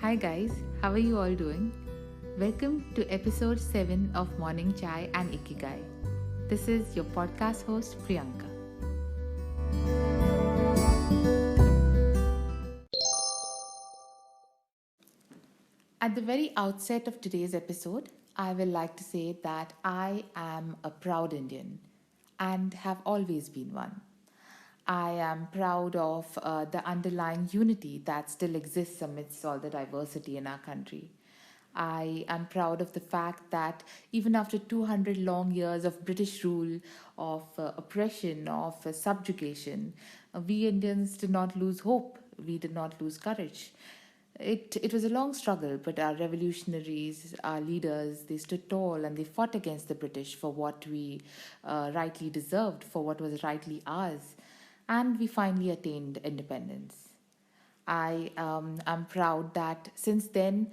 Hi guys, how are you all doing? Welcome to episode 7 of Morning Chai and Ikigai. This is your podcast host Priyanka. At the very outset of today's episode, I will like to say that I am a proud Indian and have always been one. I am proud of the underlying unity that still exists amidst all the diversity in our country. I am proud of the fact that even after 200 long years of British rule, of oppression, of subjugation, we Indians did not lose hope. We did not lose courage. It was a long struggle, but our revolutionaries, our leaders, they stood tall and they fought against the British for what we rightly deserved, for what was rightly ours. And we finally attained independence. I am proud that since then,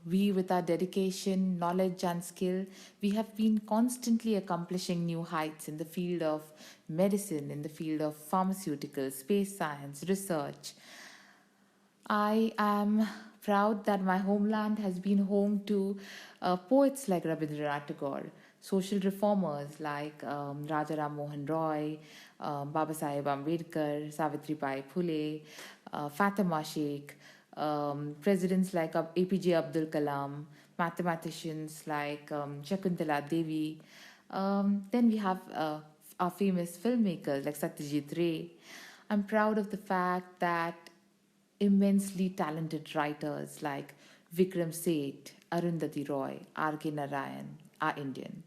we, with our dedication, knowledge, and skill, we have been constantly accomplishing new heights in the field of medicine, in the field of pharmaceuticals, space science, research. I am proud that my homeland has been home to poets like Rabindranath Tagore, social reformers like Raja Ram Mohan Roy, Baba Saheb Ambedkar, Savitribai Phule, Fatima Sheikh, presidents like APJ Abdul Kalam, mathematicians like Shakuntala Devi. Then we have our famous filmmakers like Satyajit Ray. I'm proud of the fact that immensely talented writers like Vikram Seth, Arundhati Roy, R.K. Narayan are Indian.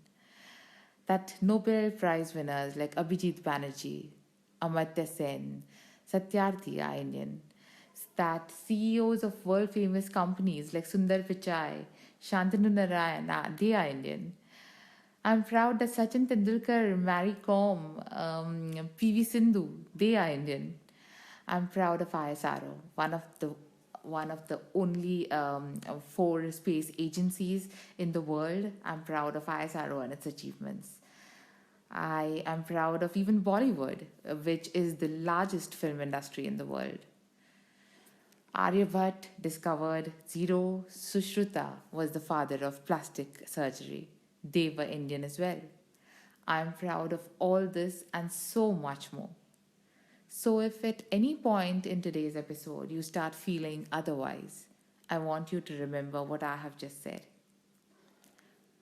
That Nobel Prize winners like Abhijit Banerjee, Amartya Sen, Satyarthi are Indian. That CEOs of world famous companies like Sundar Pichai, Shantanu Narayan, they are Indian. I'm proud that Sachin Tendulkar, Mary Kom, PV Sindhu, they are Indian. I'm proud of ISRO, one of the only four space agencies in the world. I'm proud of ISRO and its achievements. I am proud of even Bollywood, which is the largest film industry in the world. Aryabhat discovered zero. Sushruta was the father of plastic surgery. They were Indian as well. I'm proud of all this and so much more. So, if at any point in today's episode you start feeling otherwise, I want you to remember what I have just said.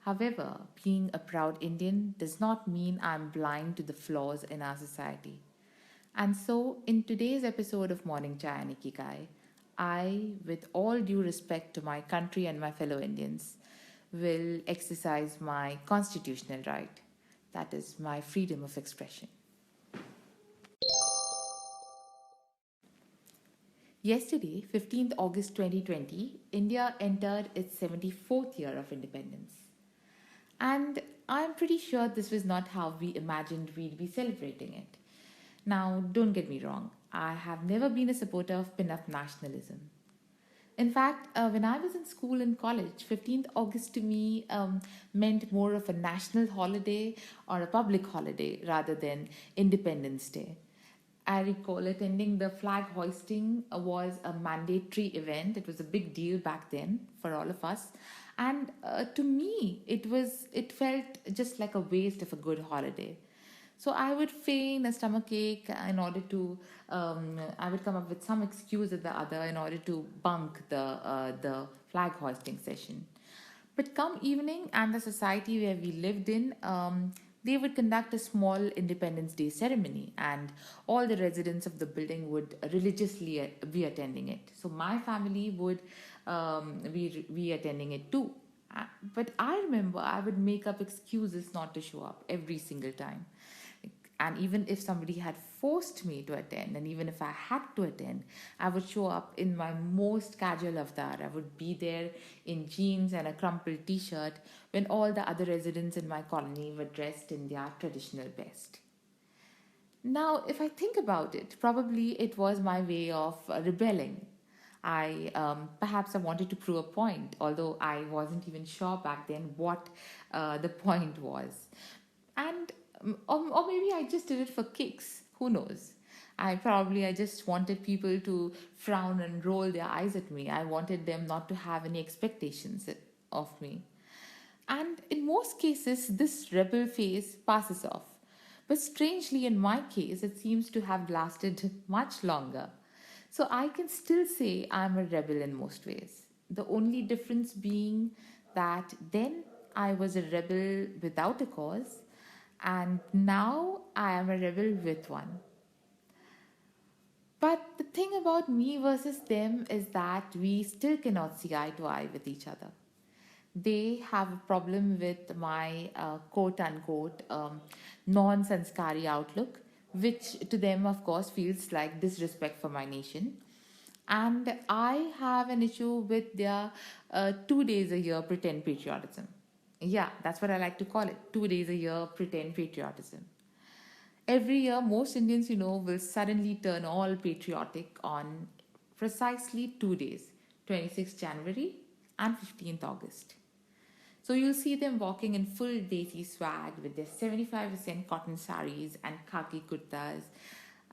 However, being a proud Indian does not mean I'm blind to the flaws in our society. And so, in today's episode of Morning Chai and Ikigai, I, with all due respect to my country and my fellow Indians, will exercise my constitutional right. That is my freedom of expression. Yesterday, 15th August 2020, India entered its 74th year of independence. And I'm pretty sure this was not how we imagined we'd be celebrating it. Now, don't get me wrong, I have never been a supporter of pin-up nationalism. In fact, when I was in school and college, 15th August to me meant more of a national holiday or a public holiday rather than Independence Day. I recall attending the flag hoisting was a mandatory event. It was a big deal back then for all of us, and to me, it felt just like a waste of a good holiday. So I would feign a stomach ache in order to, I would come up with some excuse or the other in order to bunk the flag hoisting session. But come evening and the society where we lived in, they would conduct a small Independence Day ceremony, and all the residents of the building would religiously be attending it. So my family would be attending it too. But I remember I would make up excuses not to show up every single time. And even if somebody had forced me to attend, and even if I had to attend, I would show up in my most casual avatar. I would be there in jeans and a crumpled t shirt when all the other residents in my colony were dressed in their traditional best. Now, if I think about it, probably it was my way of rebelling. I perhaps I wanted to prove a point, although I wasn't even sure back then what the point was. And or maybe I just did it for kicks. Who knows? I just wanted people to frown and roll their eyes at me. I wanted them not to have any expectations of me. And in most cases, this rebel phase passes off. But strangely, in my case, it seems to have lasted much longer. So I can still say I'm a rebel in most ways. The only difference being that then I was a rebel without a cause, and now I am a rebel with one. But the thing about me versus them is that we still cannot see eye to eye with each other. They have a problem with my quote unquote non sanskari outlook, which to them, of course, feels like disrespect for my nation. And I have an issue with their 2 days a year pretend patriotism. Yeah, that's what I like to call it, 2 days a year pretend patriotism. Every year, most Indians, will suddenly turn all patriotic on precisely 2 days, 26th January and 15th August. So you'll see them walking in full desi swag with their 75% cotton saris and khaki kurtas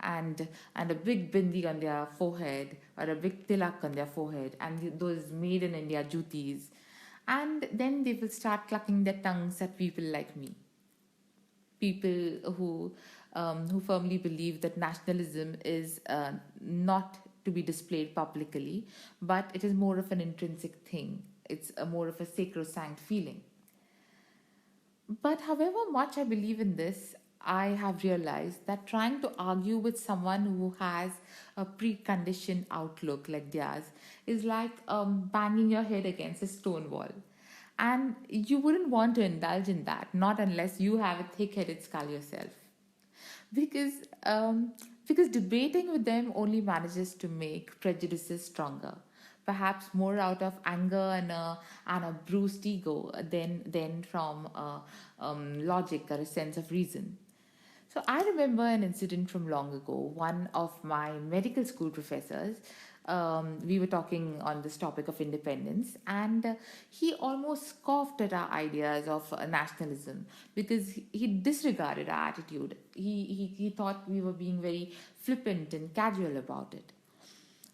and a big bindi on their forehead or a big tilak on their forehead and those made in India jutis. And then they will start clucking their tongues at people like me, people who firmly believe that nationalism is not to be displayed publicly, but it is more of an intrinsic thing. It's a more of a sacrosanct feeling. But however much I believe in this, I have realized that trying to argue with someone who has a preconditioned outlook like theirs is like banging your head against a stone wall. And you wouldn't want to indulge in that, not unless you have a thick headed skull yourself. Because, um, because debating with them only manages to make prejudices stronger, perhaps more out of anger and a bruised ego than from logic or a sense of reason. So I remember an incident from long ago. One of my medical school professors, we were talking on this topic of independence, and he almost scoffed at our ideas of nationalism because he disregarded our attitude. He thought we were being very flippant and casual about it.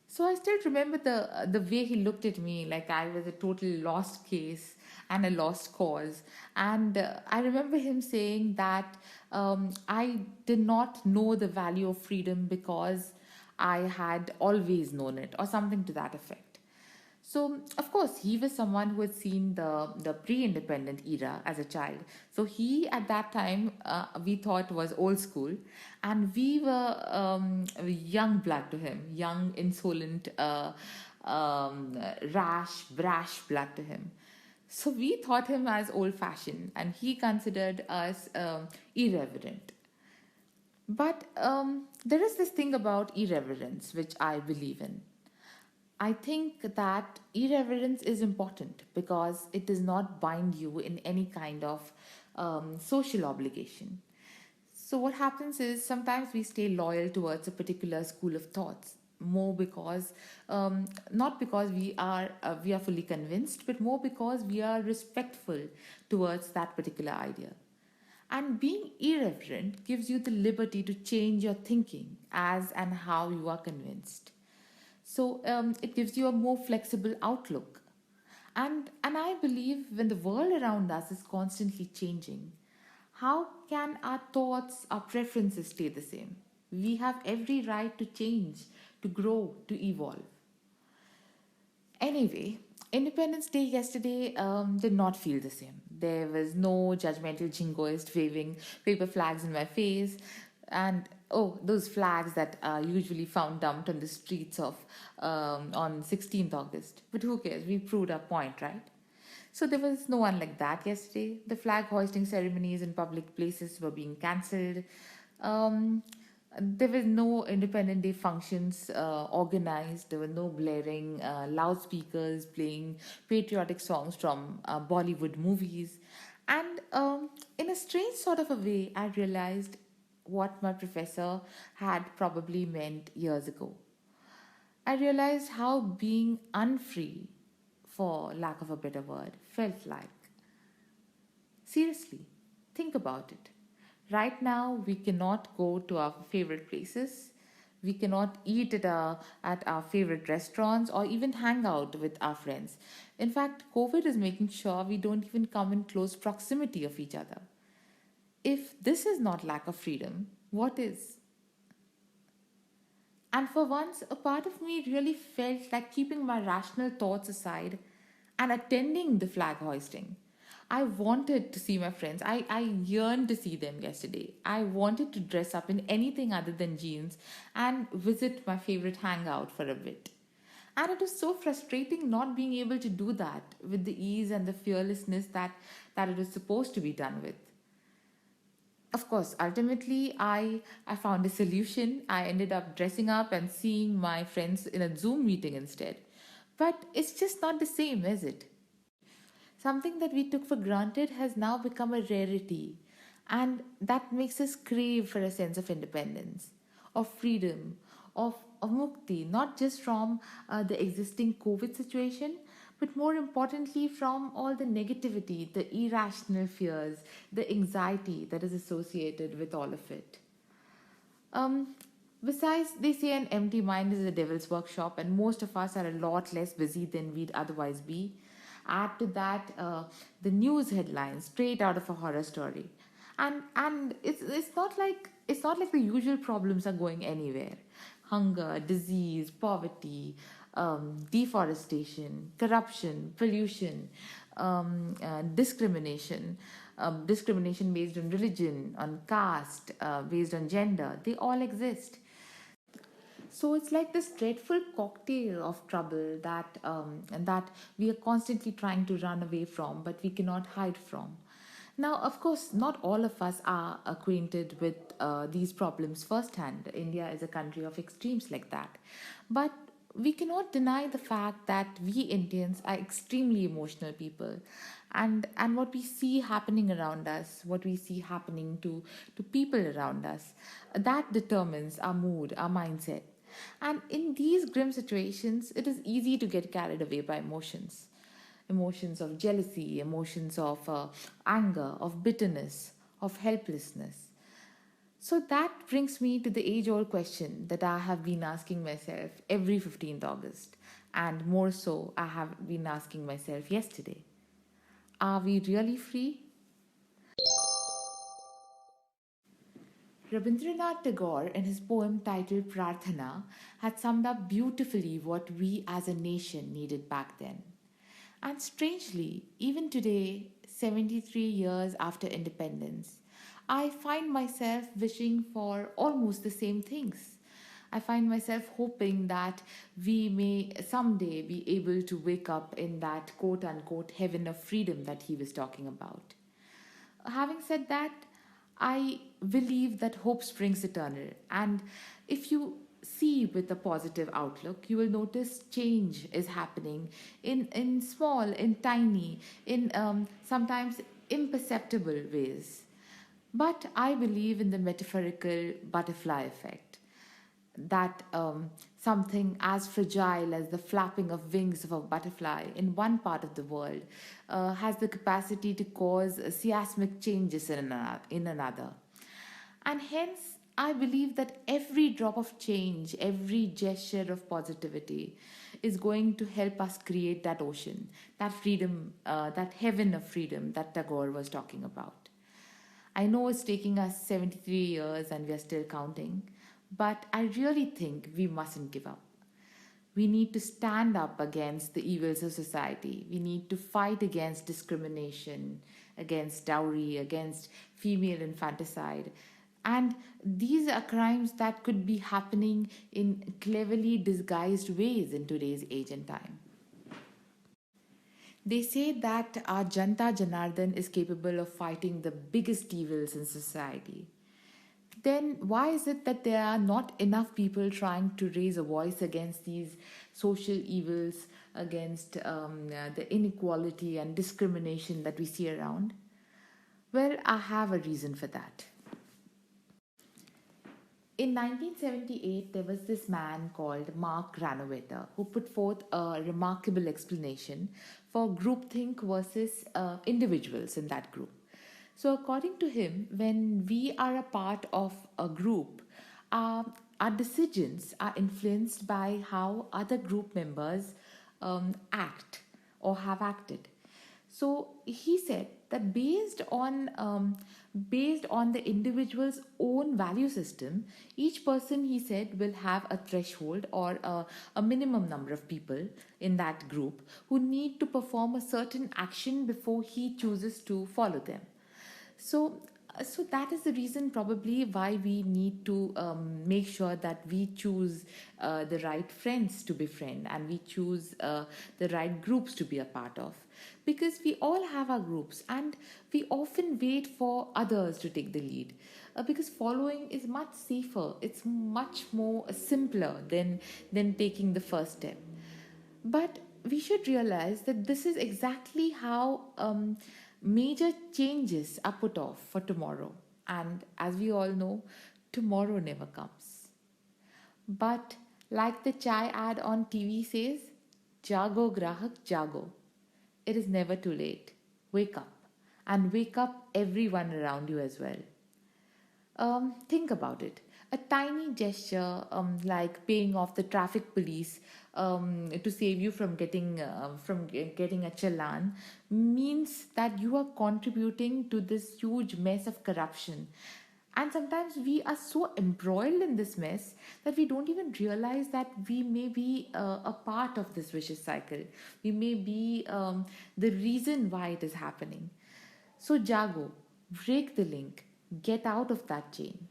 So I still remember the way he looked at me like I was a total lost case and a lost cause. And I remember him saying that I did not know the value of freedom because I had always known it, or something to that effect. So, of course, he was someone who had seen the pre independent era as a child. So, he at that time we thought was old school, and we were young blood to him, young, insolent, rash, brash blood to him. So, we thought him as old fashioned, and he considered us irreverent. But there is this thing about irreverence which I believe in. I think that irreverence is important because it does not bind you in any kind of social obligation. So, what happens is sometimes we stay loyal towards a particular school of thoughts more because not because we are fully convinced, but more because we are respectful towards that particular idea. And being irreverent gives you the liberty to change your thinking as and how you are convinced. So it gives you a more flexible outlook. And I believe when the world around us is constantly changing, how can our thoughts, our preferences stay the same? We have every right to change, to grow, to evolve. Anyway, Independence Day yesterday did not feel the same. There was no judgmental jingoist waving paper flags in my face, and oh, those flags that are usually found dumped on the streets of on 16th August. But who cares? We proved our point, right? So there was no one like that yesterday. The flag hoisting ceremonies in public places were being cancelled. Um, there was no Independent Day functions organized. There were no blaring loudspeakers playing patriotic songs from Bollywood movies. And in a strange sort of a way, I realized what my professor had probably meant years ago. I realized how being unfree, for lack of a better word, felt like. Seriously, think about it. Right now, we cannot go to our favorite places. We cannot eat at our favorite restaurants or even hang out with our friends. In fact, COVID is making sure we don't even come in close proximity of each other. If this is not lack of freedom, what is? And for once, a part of me really felt like keeping my rational thoughts aside and attending the flag hoisting. I wanted to see my friends. I yearned to see them yesterday. I wanted to dress up in anything other than jeans and visit my favorite hangout for a bit. And it was so frustrating not being able to do that with the ease and the fearlessness that it was supposed to be done with. Of course, ultimately, I found a solution. I ended up dressing up and seeing my friends in a Zoom meeting instead. But it's just not the same, is it? Something that we took for granted has now become a rarity, and that makes us crave for a sense of independence, of freedom, of mukti, not just from the existing COVID situation, but more importantly from all the negativity, the irrational fears, the anxiety that is associated with all of it. Um, Besides, they say an empty mind is a devil's workshop, and most of us are a lot less busy than we'd otherwise be. Add to that the news headlines straight out of a horror story, and it's not like the usual problems are going anywhere. Hunger, disease, poverty, deforestation, corruption, pollution, discrimination, discrimination based on religion, on caste, based on gender, they all exist. So it's like this dreadful cocktail of trouble that we are constantly trying to run away from, but we cannot hide from. Now, of course, not all of us are acquainted with these problems firsthand. India is a country of extremes like that. But we cannot deny the fact that we Indians are extremely emotional people. And what we see happening around us, what we see happening to people around us, that determines our mood, our mindset. And in these grim situations, it is easy to get carried away by emotions, emotions of jealousy, emotions of anger, of bitterness, of helplessness. So that brings me to the age old question that I have been asking myself every 15th August, and more so, I have been asking myself yesterday. Are we really free? Rabindranath Tagore, in his poem titled Prarthana, had summed up beautifully what we as a nation needed back then. And strangely, even today, 73 years after independence, I find myself wishing for almost the same things. I find myself hoping that we may someday be able to wake up in that quote unquote heaven of freedom that he was talking about. Having said that, I believe that hope springs eternal. And if you see with a positive outlook, you will notice change is happening in small, in tiny, in sometimes imperceptible ways. But I believe in the metaphorical butterfly effect, that something as fragile as the flapping of wings of a butterfly in one part of the world has the capacity to cause seismic changes in another. And hence, I believe that every drop of change, every gesture of positivity is going to help us create that ocean, that freedom, that heaven of freedom that Tagore was talking about. I know it's taking us 73 years and we're still counting, but I really think we mustn't give up. We need to stand up against the evils of society. We need to fight against discrimination, against dowry, against female infanticide. And these are crimes that could be happening in cleverly disguised ways in today's age and time. They say that our Janta Janardhan is capable of fighting the biggest evils in society. Then why is it that there are not enough people trying to raise a voice against these social evils, against the inequality and discrimination that we see around? Well, I have a reason for that. In 1978, there was this man called Mark Granovetter who put forth a remarkable explanation for groupthink versus individuals in that group. So, according to him, when we are a part of a group, our our decisions are influenced by how other group members act or have acted. So he said that based on the individual's own value system, each person, he said, will have a threshold or a minimum number of people in that group who need to perform a certain action before he chooses to follow them. So, so that is the reason probably why we need to make sure that we choose the right friends to befriend, and we choose the right groups to be a part of. Because we all have our groups, and we often wait for others to take the lead. Because following is much safer, it's much more simpler than taking the first step. But we should realize that this is exactly how major changes are put off for tomorrow. And as we all know, tomorrow never comes. But like the chai ad on TV says, Jago Grahak Jago. It is never too late. Wake up. And wake up everyone around you as well. Think about it. A tiny gesture, like paying off the traffic police to save you from getting a challan, means that you are contributing to this huge mess of corruption. And sometimes we are so embroiled in this mess that we don't even realize that we may be a part of this vicious cycle. We may be the reason why it is happening. So, Jago, break the link, get out of that chain.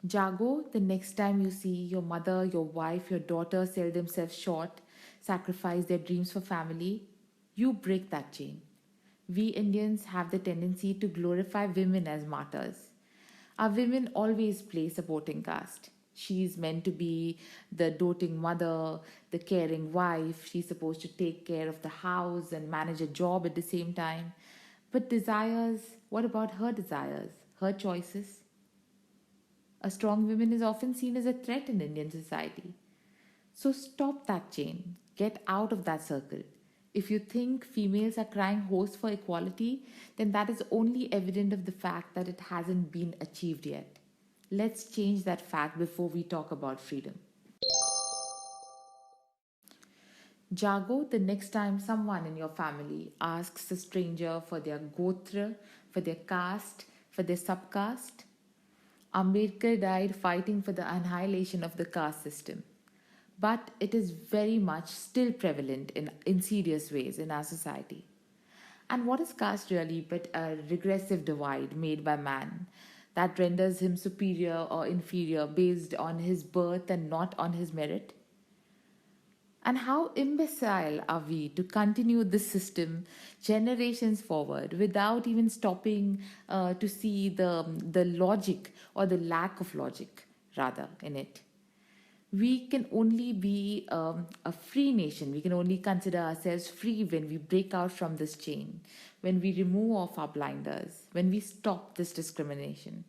Jago, the next time you see your mother, your wife, your daughter sell themselves short, sacrifice their dreams for family, you break that chain. We Indians have the tendency to glorify women as martyrs. Our women always play supporting caste. She's meant to be the doting mother, the caring wife. She's supposed to take care of the house and manage a job at the same time. But desires, what about her desires, her choices? A strong woman is often seen as a threat in Indian society. So stop that chain. Get out of that circle. If you think females are crying hoarse for equality, then that is only evident of the fact that it hasn't been achieved yet. Let's change that fact before we talk about freedom. Jago, the next time someone in your family asks a stranger for their gotra, for their caste, for their subcaste. Ambedkar died fighting for the annihilation of the caste system. But it is very much still prevalent in insidious ways in our society. And what is caste really but a regressive divide made by man that renders him superior or inferior based on his birth and not on his merit? And how imbecile are we to continue this system generations forward without even stopping to see the logic or the lack of logic, rather, in it? We can only be a free nation. We can only consider ourselves free when we break out from this chain, when we remove off our blinders, when we stop this discrimination.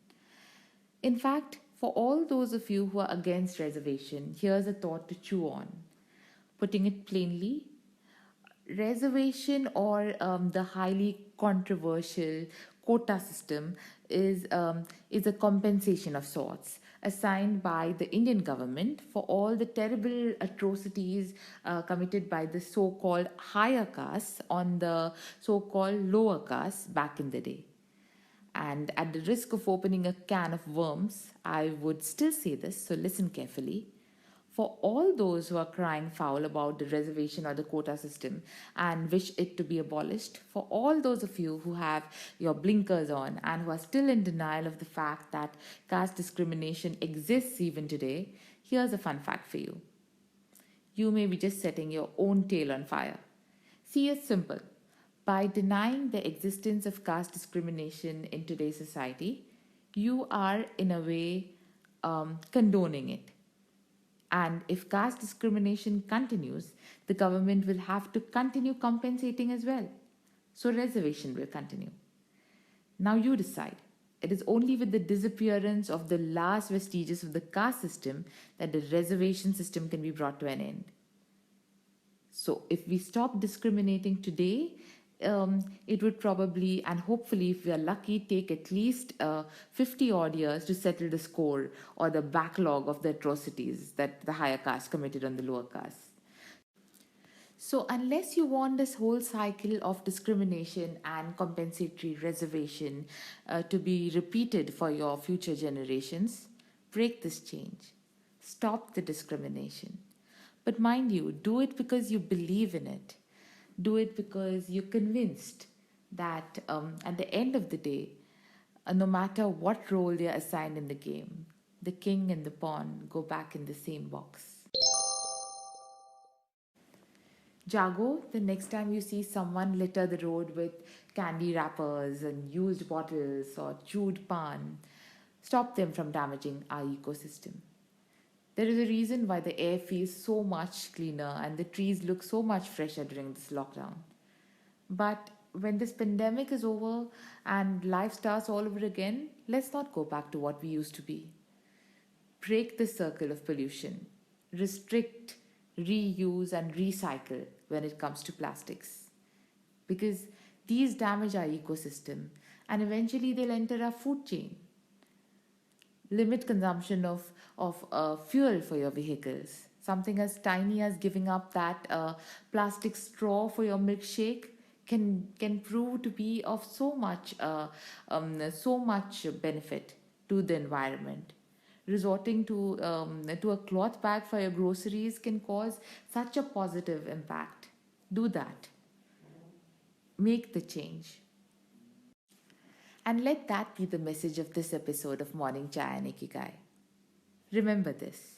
In fact, for all those of you who are against reservation, here's a thought to chew on. Putting it plainly, reservation or the highly controversial quota system is a compensation of sorts assigned by the Indian government for all the terrible atrocities committed by the so-called higher castes on the so-called lower castes back in the day. And at the risk of opening a can of worms, I would still say this, so listen carefully. For all those who are crying foul about the reservation or the quota system and wish it to be abolished, for all those of you who have your blinkers on and who are still in denial of the fact that caste discrimination exists even today, here's a fun fact for you. You may be just setting your own tail on fire. See, it's simple. By denying the existence of caste discrimination in today's society, you are, in a way, condoning it. And if caste discrimination continues, the government will have to continue compensating as well. So reservation will continue. Now you decide. It is only with the disappearance of the last vestiges of the caste system that the reservation system can be brought to an end. So if we stop discriminating today, it would probably, and hopefully, if we are lucky, take at least 50 odd years to settle the score or the backlog of the atrocities that the higher caste committed on the lower caste. So, unless you want this whole cycle of discrimination and compensatory reservation to be repeated for your future generations, break this change. Stop the discrimination. But mind you, do it because you believe in it. Do it because you're convinced that at the end of the day, no matter what role they're assigned in the game, the king and the pawn go back in the same box. Jago, the next time you see someone litter the road with candy wrappers and used bottles or chewed pan, stop them from damaging our ecosystem. There is a reason why the air feels so much cleaner and the trees look so much fresher during this lockdown. But when this pandemic is over and life starts all over again, let's not go back to what we used to be. Break the circle of pollution. Restrict, reuse, and recycle when it comes to plastics. Because these damage our ecosystem and eventually they'll enter our food chain. Limit consumption of fuel for your vehicles. Something as tiny as giving up that plastic straw for your milkshake can prove to be of so much benefit to the environment. Resorting to a cloth bag for your groceries can cause such a positive impact. Do that. Make the change. And let that be the message of this episode of Morning Chai and Ikigai. Remember this.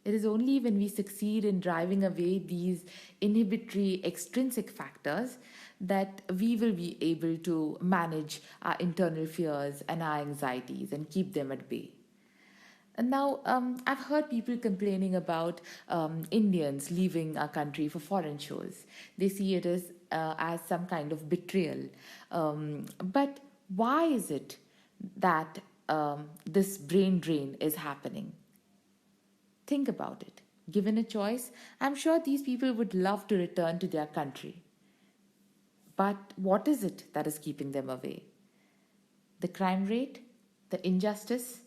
It is only when we succeed in driving away these inhibitory extrinsic factors that we will be able to manage our internal fears and our anxieties and keep them at bay. And now, I've heard people complaining about Indians leaving our country for foreign shows. They see it as some kind of betrayal. But why is it that this brain drain is happening? Think about it. Given a choice, I'm sure these people would love to return to their country. But what is it that is keeping them away? The crime rate? The injustice?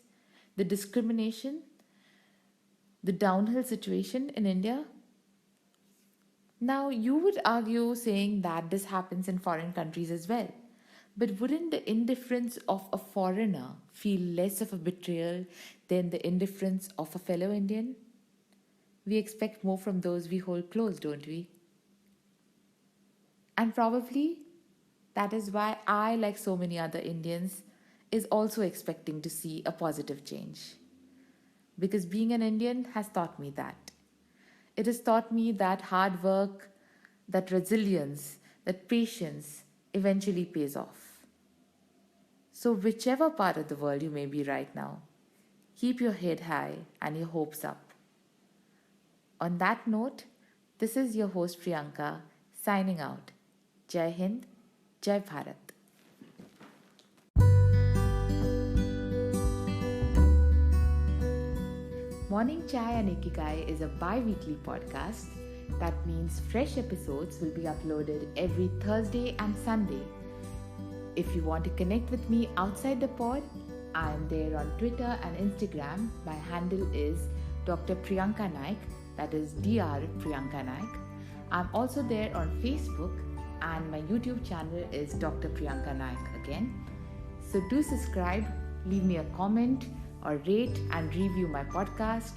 The discrimination? The downhill situation in India? Now, you would argue saying that this happens in foreign countries as well. But wouldn't the indifference of a foreigner feel less of a betrayal than the indifference of a fellow Indian? We expect more from those we hold close, don't we? And probably that is why I, like so many other Indians, is also expecting to see a positive change. Because being an Indian has taught me that. It has taught me that hard work, that resilience, that patience eventually pays off. So, whichever part of the world you may be right now, keep your head high and your hopes up. On that note, this is your host Priyanka signing out. Jai Hind, Jai Bharat. Morning Chai and Ikigai is a bi-weekly podcast. That means fresh episodes will be uploaded every Thursday and Sunday. If you want to connect with me outside the pod, I am there on Twitter and Instagram. My handle is Dr. Priyanka Naik, that is Dr. Priyanka Naik. I'm also there on Facebook and my YouTube channel is Dr. Priyanka Naik again. So do subscribe, leave me a comment or rate and review my podcast.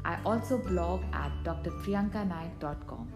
I also blog at drpriyankanaik.com.